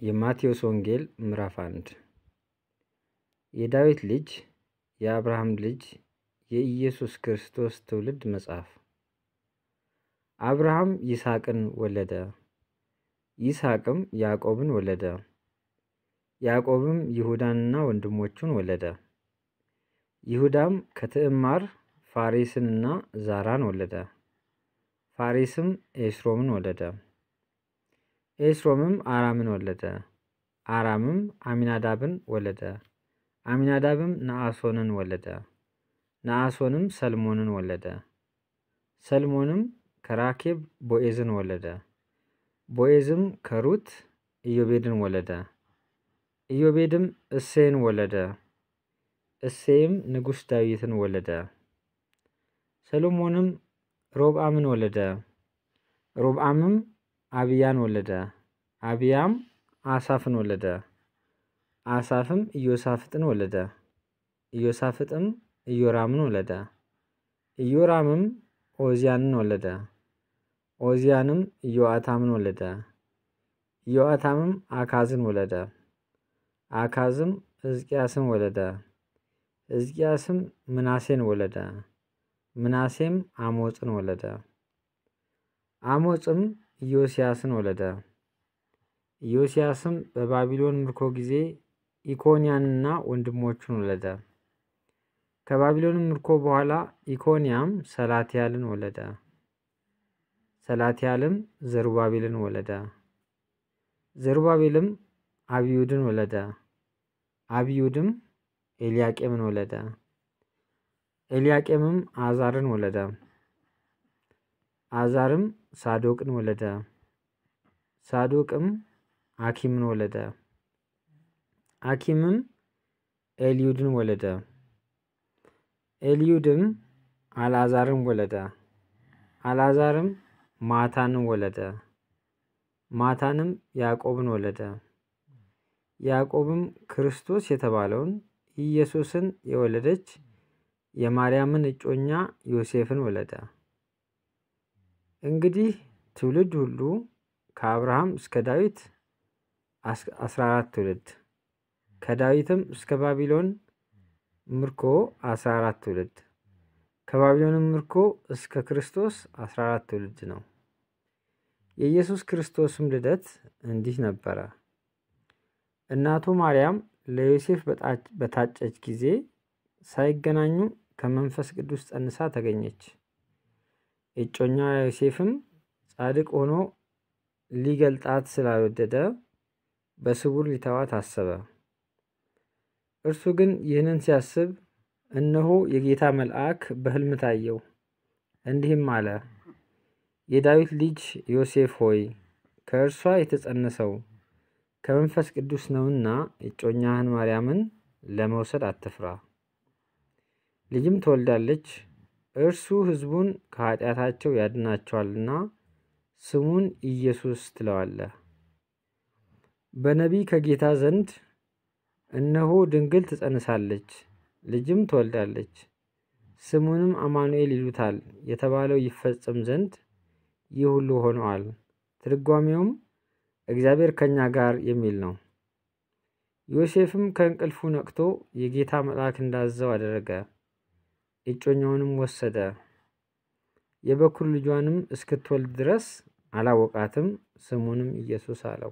የማቴዎስ ወንጌል ምዕራፍ 1 የዳዊት ልጅ የአብርሃም ልጅ የኢየሱስ ክርስቶስ ትውልድ መጽሐፍ። አብርሃም ይስሐቅን ወለደ፣ ይስሐቅም ያዕቆብን ወለደ፣ ያዕቆብም ይሁዳንና ወንድሞቹን ወለደ። ይሁዳም ከትዕማር ፋሬስንና ዛራን ወለደ። ፋሬስም ኤስሮምን ወለደ። ኤስሮምም አራምን ወለደ። አራምም አሚናዳብን ወለደ። አሚናዳብም ነአሶንን ወለደ። ነአሶንም ሰልሞንን ወለደ። ሰልሞንም ከራኬብ ቦዔዝን ወለደ። ቦዔዝም ከሩት ኢዮቤድን ወለደ። ኢዮቤድም እሴይን ወለደ። እሴይም ንጉሥ ዳዊትን ወለደ። ሰሎሞንም ሮብዓምን ወለደ። ሮብዓምም አብያን ወለደ። አብያም አሳፍን ወለደ። አሳፍም ኢዮሳፍጥን ወለደ። ኢዮሳፍጥም ኢዮራምን ወለደ። ኢዮራምም ዖዝያንን ወለደ። ዖዝያንም ኢዮአታምን ወለደ። ኢዮአታምም አካዝን ወለደ። አካዝም ሕዝቅያስን ወለደ። ሕዝቅያስም ምናሴን ወለደ። ምናሴም አሞጽን ወለደ። አሞጽም ኢዮስያስን ወለደ። ኢዮስያስም በባቢሎን ምርኮ ጊዜ ኢኮንያንና ወንድሞቹን ወለደ። ከባቢሎን ምርኮ በኋላ ኢኮንያም ሰላትያልን ወለደ። ሰላትያልም ዘሩባቤልን ወለደ። ዘሩባቤልም አብዩድን ወለደ። አብዩድም ኤልያቄምን ወለደ። ኤልያቄምም አዛርን ወለደ። አዛርም ሳዶቅን ወለደ። ሳዶቅም አኪምን ወለደ። አኪምም ኤልዩድን ወለደ። ኤልዩድም አልዓዛርን ወለደ። አልዓዛርም ማታንን ወለደ። ማታንም ያዕቆብን ወለደ። ያዕቆብም ክርስቶስ የተባለውን ኢየሱስን የወለደች የማርያምን እጮኛ ዮሴፍን ወለደ። እንግዲህ ትውልድ ሁሉ ከአብርሃም እስከ ዳዊት 14 ትውልድ፣ ከዳዊትም እስከ ባቢሎን ምርኮ 14 ትውልድ፣ ከባቢሎንም ምርኮ እስከ ክርስቶስ 14 ትውልድ ነው። የኢየሱስ ክርስቶስም ልደት እንዲህ ነበረ። እናቱ ማርያም ለዮሴፍ በታጨች ጊዜ ሳይገናኙ ከመንፈስ ቅዱስ ጸንሳ ተገኘች። እጮኛ ዮሴፍም ጻድቅ ሆኖ ሊገልጣት ስላልወደደ በስውር ሊተዋት አሰበ። እርሱ ግን ይህንን ሲያስብ እነሆ የጌታ መልአክ በሕልም ታየው፣ እንዲህም አለ፣ የዳዊት ልጅ ዮሴፍ ሆይ ከእርሷ የተጸነሰው ከመንፈስ ቅዱስ ነውና እጮኛህን ማርያምን ለመውሰድ አትፍራ። ልጅም ትወልዳለች፣ እርሱ ሕዝቡን ከኃጢአታቸው ያድናቸዋልና ስሙን ኢየሱስ ትለዋለህ። በነቢይ ከጌታ ዘንድ እነሆ ድንግል ትጸንሳለች፣ ልጅም ትወልዳለች፣ ስሙንም አማኑኤል ይሉታል የተባለው ይፈጸም ዘንድ ይህ ሁሉ ሆነዋል። ትርጓሜውም እግዚአብሔር ከእኛ ጋር የሚል ነው። ዮሴፍም ከእንቅልፉ ነቅቶ የጌታ መልአክ እንዳዘዘው አደረገ። እጮኛውንም ወሰደ። የበኩር ልጇንም እስክትወልድ ድረስ አላወቃትም። ስሙንም ኢየሱስ አለው።